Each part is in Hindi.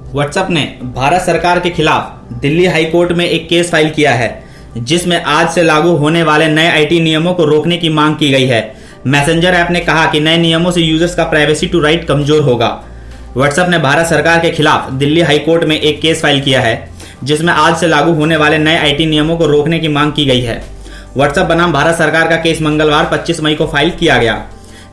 व्हाट्सएप ने भारत सरकार के खिलाफ दिल्ली हाई कोर्ट में एक केस फाइल किया है, जिसमें आज से लागू होने वाले नए आईटी नियमों को रोकने की मांग की गई है। मैसेंजर ऐप ने कहा कि नए नियमों से यूजर्स का प्राइवेसी टू राइट कमजोर होगा। व्हाट्सएप ने भारत सरकार के खिलाफ दिल्ली हाई कोर्ट में एक केस फाइल किया है, जिसमें आज से लागू होने वाले नए आईटी नियमों को रोकने की मांग की गई है। व्हाट्सएप बनाम भारत सरकार का केस मंगलवार 25 मई को फाइल किया गया।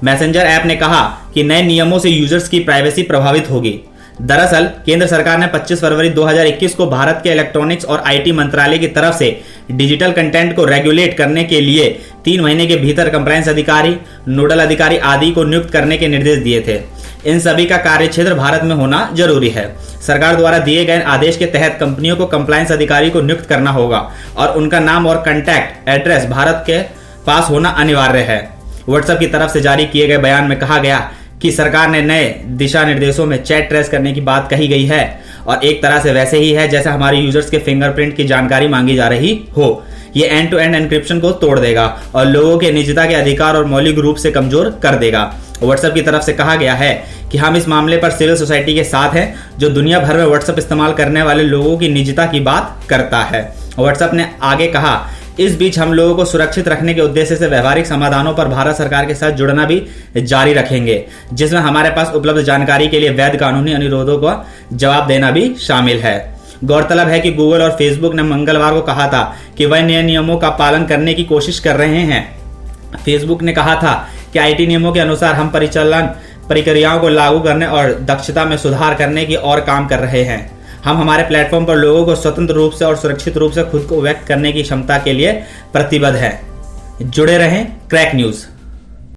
मैसेंजर ऐप ने कहा कि नए नियमों से यूजर्स की प्राइवेसी प्रभावित होगी। दरअसल केंद्र सरकार ने 25 फरवरी 2021 को भारत के इलेक्ट्रॉनिक्स और आईटी मंत्रालय की तरफ से डिजिटल कंटेंट को रेगुलेट करने के लिए 3 महीने के भीतर कंप्लायंस अधिकारी, नोडल अधिकारी आदि को नियुक्त करने के निर्देश दिए थे। इन सभी का कार्यक्षेत्र भारत में होना जरूरी है। सरकार द्वारा दिए गए आदेश के तहत कंपनियों को कंप्लायंस अधिकारी को नियुक्त करना होगा और उनका नाम और कॉन्टैक्ट एड्रेस भारत के पास होना अनिवार्य है। व्हाट्सएप की तरफ से जारी किए गए बयान में कहा गया कि सरकार ने नए दिशा निर्देशों में चैट ट्रेस करने की बात कही गई है और एक तरह से वैसे ही है जैसे हमारे यूजर्स के फिंगरप्रिंट की जानकारी मांगी जा रही हो। ये एंड टू एंड एन्क्रिप्शन को तोड़ देगा और लोगों के निजता के अधिकार और मौलिक रूप से कमजोर कर देगा। व्हाट्सएप की तरफ से कहा गया है कि हम इस मामले पर सिविल सोसाइटी के साथ हैं, जो दुनिया भर में व्हाट्सएप इस्तेमाल करने वाले लोगों की निजता की बात करता है। व्हाट्सएप ने आगे कहा, इस बीच हम लोगों को सुरक्षित रखने के उद्देश्य से व्यवहारिक समाधानों पर भारत सरकार के साथ जुड़ना भी जारी रखेंगे, जिसमें हमारे पास उपलब्ध जानकारी के लिए वैध कानूनी अनुरोधों का जवाब देना भी शामिल है। गौरतलब है कि गूगल और फेसबुक ने मंगलवार को कहा था कि वह नए नियमों का पालन करने की कोशिश कर रहे हैं। फेसबुक ने कहा था कि आईटी नियमों के अनुसार हम परिचालन प्रक्रियाओं को लागू करने और दक्षता में सुधार करने की ओर काम कर रहे हैं। हम हमारे प्लेटफॉर्म पर लोगों को स्वतंत्र रूप से और सुरक्षित रूप से खुद को व्यक्त करने की क्षमता के लिए प्रतिबद्ध हैं। जुड़े रहें क्रैक न्यूज।